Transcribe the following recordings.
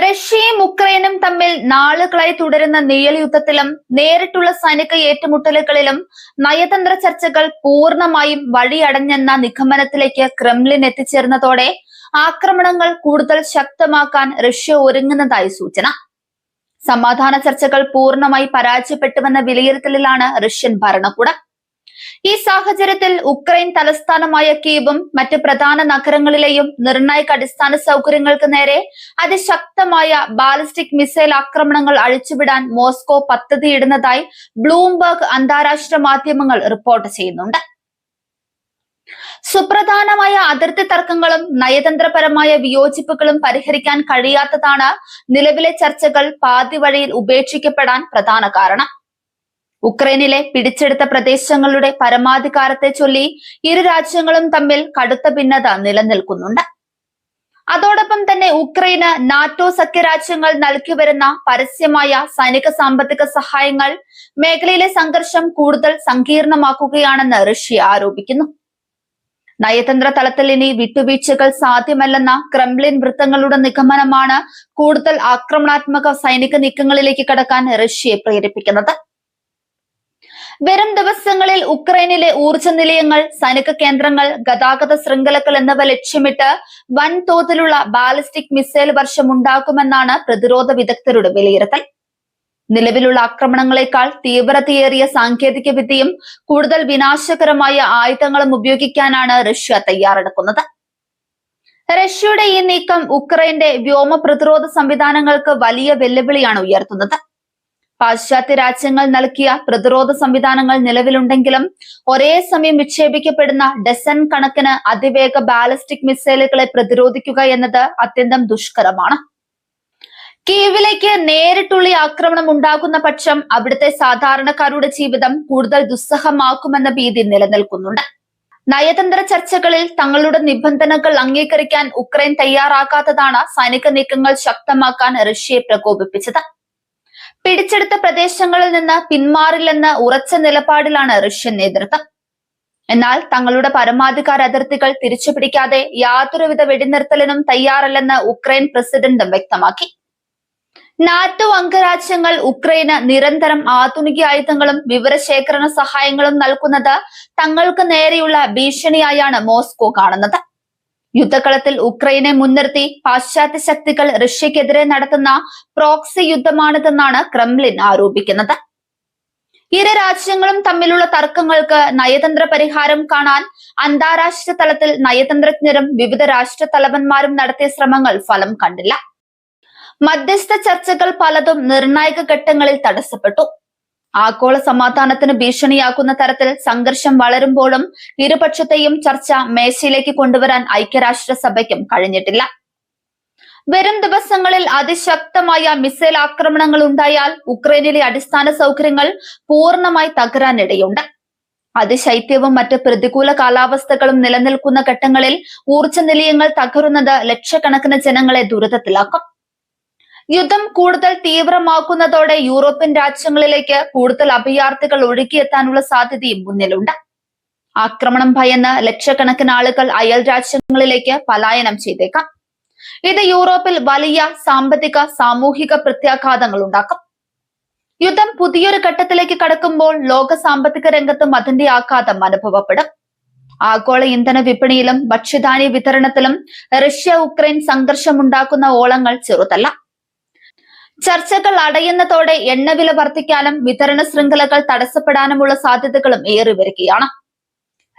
റഷ്യയും ഉക്രൈനും തമ്മിൽ നാളുകളായി തുടരുന്ന നിഴൽയുദ്ധത്തിലും നേരിട്ടുള്ള സൈനിക ഏറ്റുമുട്ടലുകളിലും നയതന്ത്ര ചർച്ചകൾ പൂർണ്ണമായും വഴിയടഞ്ഞെന്ന നിഗമനത്തിലേക്ക് ക്രെംലിൻ എത്തിച്ചേർന്നതോടെ ആക്രമണങ്ങൾ കൂടുതൽ ശക്തമാക്കാൻ റഷ്യ ഒരുങ്ങുന്നതായി സൂചന. സമാധാന ചർച്ചകൾ പൂർണ്ണമായി പരാജയപ്പെട്ടുവെന്ന വിലയിരുത്തലിലാണ് റഷ്യൻ ഭരണകൂടം. ഈ സാഹചര്യത്തിൽ ഉക്രൈൻ തലസ്ഥാനമായ കീവും മറ്റ് പ്രധാന നഗരങ്ങളിലെയും നിർണായക അടിസ്ഥാന സൗകര്യങ്ങൾക്ക് നേരെ അതിശക്തമായ ബാലിസ്റ്റിക് മിസൈൽ ആക്രമണങ്ങൾ അഴിച്ചുവിടാൻ മോസ്കോ പദ്ധതിയിടുന്നതായി ബ്ലൂംബർഗ് അന്താരാഷ്ട്ര മാധ്യമങ്ങൾ റിപ്പോർട്ട് ചെയ്യുന്നുണ്ട്. സുപ്രധാനമായ അതിർത്തി തർക്കങ്ങളും നയതന്ത്രപരമായ വിയോജിപ്പുകളും പരിഹരിക്കാൻ കഴിയാത്തതാണ് നിലവിലെ ചർച്ചകൾ പാതിവഴിയിൽ ഉപേക്ഷിക്കപ്പെടാൻ പ്രധാന കാരണം. ഉക്രൈനിലെ പിടിച്ചെടുത്ത പ്രദേശങ്ങളുടെ പരമാധികാരത്തെ ചൊല്ലി ഇരു രാജ്യങ്ങളും തമ്മിൽ കടുത്ത ഭിന്നത നിലനിൽക്കുന്നുണ്ട്. അതോടൊപ്പം തന്നെ ഉക്രൈന് നാറ്റോ സഖ്യരാജ്യങ്ങൾ നൽകിവരുന്ന പരസ്യമായ സൈനിക സാമ്പത്തിക സഹായങ്ങൾ മേഖലയിലെ സംഘർഷം കൂടുതൽ സങ്കീർണമാക്കുകയാണെന്ന് റഷ്യ ആരോപിക്കുന്നു. നയതന്ത്ര തലത്തിൽ ഇനി വിട്ടുവീഴ്ചകൾ സാധ്യമല്ലെന്ന ക്രെംലിൻ വൃത്തങ്ങളുടെ നിഗമനമാണ് കൂടുതൽ ആക്രമണാത്മക സൈനിക നീക്കങ്ങളിലേക്ക് കടക്കാൻ റഷ്യയെ പ്രേരിപ്പിക്കുന്നത്. വരും ദിവസങ്ങളിൽ ഉക്രൈനിലെ ഊർജ്ജ നിലയങ്ങൾ, സൈനിക കേന്ദ്രങ്ങൾ, ഗതാഗത ശൃംഖലകൾ എന്നിവ ലക്ഷ്യമിട്ട് വൻതോതിലുള്ള ബാലിസ്റ്റിക് മിസൈൽ വർഷം ഉണ്ടാകുമെന്നാണ് പ്രതിരോധ വിദഗ്ധരുടെ വിലയിരുത്തൽ. നിലവിലുള്ള ആക്രമണങ്ങളെക്കാൾ തീവ്രതയേറിയ സാങ്കേതിക വിദ്യയും കൂടുതൽ വിനാശകരമായ ആയുധങ്ങളും ഉപയോഗിക്കാനാണ് റഷ്യ തയ്യാറെടുക്കുന്നത്. റഷ്യയുടെ ഈ നീക്കം ഉക്രൈന്റെ വ്യോമ പ്രതിരോധ സംവിധാനങ്ങൾക്ക് വലിയ വെല്ലുവിളിയാണ് ഉയർത്തുന്നത്. പാശ്ചാത്യ രാജ്യങ്ങൾ നൽകിയ പ്രതിരോധ സംവിധാനങ്ങൾ നിലവിലുണ്ടെങ്കിലും ഒരേ സമയം വിക്ഷേപിക്കപ്പെടുന്ന ഡസൻ കണക്കിന് അതിവേഗ ബാലിസ്റ്റിക് മിസൈലുകളെ പ്രതിരോധിക്കുക എന്നത് അത്യന്തം ദുഷ്കരമാണ്. കീവിലേക്ക് നേരിട്ടുള്ള ആക്രമണം ഉണ്ടാകുന്ന പക്ഷം അവിടുത്തെ സാധാരണക്കാരുടെ ജീവിതം കൂടുതൽ ദുസ്സഹമാക്കുമെന്ന ഭീതി നിലനിൽക്കുന്നുണ്ട്. നയതന്ത്ര ചർച്ചകളിൽ തങ്ങളുടെ നിബന്ധനകൾ അംഗീകരിക്കാൻ ഉക്രൈൻ തയ്യാറാകാത്തതാണ് സൈനിക നീക്കങ്ങൾ ശക്തമാക്കാൻ റഷ്യയെ പ്രകോപിപ്പിച്ചത്. പിടിച്ചെടുത്ത പ്രദേശങ്ങളിൽ നിന്ന് പിന്മാറില്ലെന്ന് ഉറച്ച നിലപാടിലാണ് റഷ്യൻ നേതൃത്വം. എന്നാൽ തങ്ങളുടെ പരമാധികാര അതിർത്തികൾ തിരിച്ചുപിടിക്കാതെ യാതൊരുവിധ വെടിനിർത്തലിനും തയ്യാറല്ലെന്ന് ഉക്രൈൻ പ്രസിഡന്റും വ്യക്തമാക്കി. നാറ്റോ അംഗരാജ്യങ്ങൾ ഉക്രൈന് നിരന്തരം ആധുനിക ആയുധങ്ങളും വിവരശേഖരണ സഹായങ്ങളും നൽകുന്നത് തങ്ങൾക്ക് നേരെയുള്ള ഭീഷണിയായാണ് മോസ്കോ കാണുന്നത്. യുദ്ധകളത്തിൽ ഉക്രൈനെ മുൻനിർത്തി പാശ്ചാത്യ ശക്തികൾ റഷ്യക്കെതിരെ നടത്തുന്ന പ്രോക്സി യുദ്ധമാണിതെന്നാണ് ക്രെംലിൻ ആരോപിക്കുന്നത്. ഇരു രാജ്യങ്ങളും തമ്മിലുള്ള തർക്കങ്ങൾക്ക് നയതന്ത്ര പരിഹാരം കാണാൻ അന്താരാഷ്ട്ര തലത്തിൽ നയതന്ത്രജ്ഞരും വിവിധ രാഷ്ട്ര തലവന്മാരും നടത്തിയ ശ്രമങ്ങൾ ഫലം കണ്ടില്ല. മധ്യസ്ഥ ചർച്ചകൾ പലതും നിർണായക ഘട്ടങ്ങളിൽ തടസ്സപ്പെട്ടു. ആഗോള സമാധാനത്തിന് ഭീഷണിയാക്കുന്ന തരത്തിൽ സംഘർഷം വളരുമ്പോഴും ഇരുപക്ഷത്തെയും ചർച്ച മേശയിലേക്ക് കൊണ്ടുവരാൻ ഐക്യരാഷ്ട്രസഭയ്ക്കും കഴിഞ്ഞിട്ടില്ല. വരും ദിവസങ്ങളിൽ അതിശക്തമായ മിസൈൽ ആക്രമണങ്ങൾ ഉണ്ടായാൽ ഉക്രൈനിലെ അടിസ്ഥാന സൗകര്യങ്ങൾ പൂർണ്ണമായി തകരാനിടയുണ്ട്. അതിശൈത്യവും മറ്റ് പ്രതികൂല കാലാവസ്ഥകളും നിലനിൽക്കുന്ന ഘട്ടങ്ങളിൽ ഊർജ്ജ നിലയങ്ങൾ തകരുന്നത് ലക്ഷക്കണക്കിന് ജനങ്ങളെ ദുരിതത്തിലാക്കും. യുദ്ധം കൂടുതൽ തീവ്രമാക്കുന്നതോടെ യൂറോപ്യൻ രാജ്യങ്ങളിലേക്ക് കൂടുതൽ അഭയാർത്ഥികൾ ഒഴുകിയെത്താനുള്ള സാധ്യതയും മുന്നിലുണ്ട്. ആക്രമണം ഭയന്ന് ലക്ഷക്കണക്കിന് ആളുകൾ അയൽ രാജ്യങ്ങളിലേക്ക് പലായനം ചെയ്തേക്കാം. ഇത് യൂറോപ്പിൽ വലിയ സാമ്പത്തിക സാമൂഹിക പ്രത്യാഘാതങ്ങൾ ഉണ്ടാക്കും. യുദ്ധം പുതിയൊരു ഘട്ടത്തിലേക്ക് കടക്കുമ്പോൾ ലോക സാമ്പത്തിക രംഗത്തും അതിന്റെ ആഘാതം അനുഭവപ്പെടും. ആഗോള ഇന്ധന വിപണിയിലും ഭക്ഷ്യധാന്യ വിതരണത്തിലും റഷ്യ ഉക്രൈൻ സംഘർഷമുണ്ടാക്കുന്ന ഓളങ്ങൾ ചെറുതല്ല. ചർച്ചകൾ അടയുന്നതോടെ എണ്ണവില വർദ്ധിക്കാനും വിതരണ ശൃംഖലകൾ തടസ്സപ്പെടാനുമുള്ള സാധ്യതകളും ഏറി വരികയാണ്.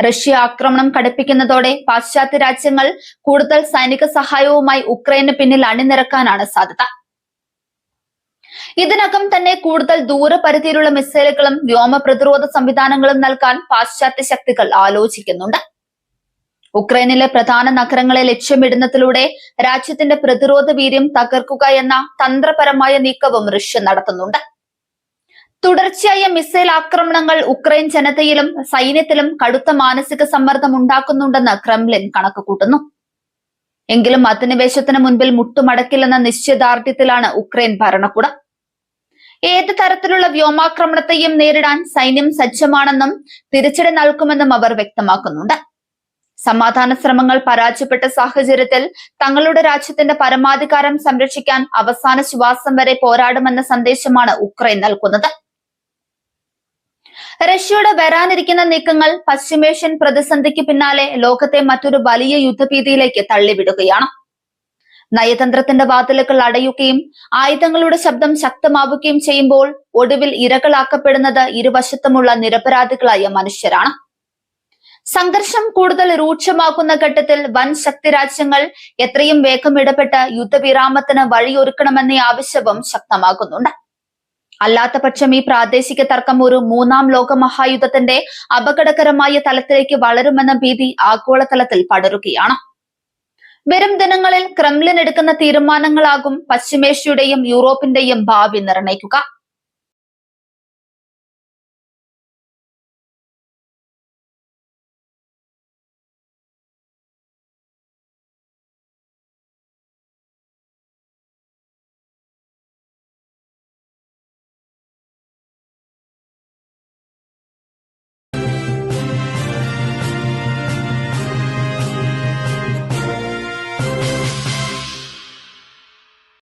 റഷ്യ ആക്രമണം കടുപ്പിക്കുന്നതോടെ പാശ്ചാത്യ രാജ്യങ്ങൾ കൂടുതൽ സൈനിക സഹായവുമായി ഉക്രൈന് പിന്നിൽ അണിനിരക്കാനാണ് സാധ്യത. ഇതിനകം തന്നെ കൂടുതൽ ദൂരപരിധിയിലുള്ള മിസൈലുകളും വ്യോമ പ്രതിരോധ സംവിധാനങ്ങളും നൽകാൻ പാശ്ചാത്യ ശക്തികൾ ആലോചിക്കുന്നുണ്ട്. ഉക്രൈനിലെ പ്രധാന നഗരങ്ങളെ ലക്ഷ്യമിടുന്നതിലൂടെ രാജ്യത്തിന്റെ പ്രതിരോധ വീര്യം തകർക്കുക എന്ന തന്ത്രപരമായ നീക്കവും റഷ്യ നടത്തുന്നുണ്ട്. തുടർച്ചയായ മിസൈൽ ആക്രമണങ്ങൾ ഉക്രൈൻ ജനതയിലും സൈന്യത്തിലും കടുത്ത മാനസിക സമ്മർദ്ദം ഉണ്ടാക്കുന്നുണ്ടെന്ന് ക്രെംലിൻ കണക്കുകൂട്ടുന്നു. എങ്കിലും അധിനിവേശത്തിന് മുൻപിൽ മുട്ടുമടക്കില്ലെന്ന നിശ്ചയദാർഢ്യത്തിലാണ് ഉക്രൈൻ ഭരണകൂടം. ഏത് തരത്തിലുള്ള വ്യോമാക്രമണത്തെയും നേരിടാൻ സൈന്യം സജ്ജമാണെന്നും തിരിച്ചടി നൽകുമെന്നും അവർ വ്യക്തമാക്കുന്നുണ്ട്. സമാധാന ശ്രമങ്ങൾ പരാജയപ്പെട്ട സാഹചര്യത്തിൽ തങ്ങളുടെ രാജ്യത്തിന്റെ പരമാധികാരം സംരക്ഷിക്കാൻ അവസാന ശ്വാസം വരെ പോരാടുമെന്ന സന്ദേശമാണ് ഉക്രൈൻ നൽകുന്നത്. റഷ്യയുടെ വരാനിരിക്കുന്ന നീക്കങ്ങൾ പശ്ചിമേഷ്യൻ പ്രതിസന്ധിക്ക് പിന്നാലെ ലോകത്തെ മറ്റൊരു വലിയ യുദ്ധഭീതിയിലേക്ക് തള്ളിവിടുകയാണ്. നയതന്ത്രത്തിന്റെ വാതിലുകൾ അടയുകയും ആയുധങ്ങളുടെ ശബ്ദം ശക്തമാവുകയും ചെയ്യുമ്പോൾ ഒടുവിൽ ഇരകളാക്കപ്പെടുന്നത് ഇരുവശത്തുമുള്ള നിരപരാധികളായ മനുഷ്യരാണ്. സംഘർഷം കൂടുതൽ രൂക്ഷമാക്കുന്ന ഘട്ടത്തിൽ വൻ ശക്തി രാജ്യങ്ങൾ എത്രയും വേഗം ഇടപെട്ട് യുദ്ധവിരാമത്തിന് വഴിയൊരുക്കണമെന്ന ആവശ്യവും ശക്തമാകുന്നുണ്ട്. അല്ലാത്തപക്ഷം ഈ പ്രാദേശിക തർക്കം ഒരു മൂന്നാം ലോക മഹായുദ്ധത്തിന്റെ അപകടകരമായ തലത്തിലേക്ക് വളരുമെന്ന ഭീതി ആഗോളതലത്തിൽ പടരുകയാണ്. വരും ദിനങ്ങളിൽ ക്രെംലിൻ എടുക്കുന്ന തീരുമാനങ്ങളാകും പശ്ചിമേഷ്യയുടെയും യൂറോപ്പിന്റെയും ഭാവി നിർണ്ണയിക്കുക.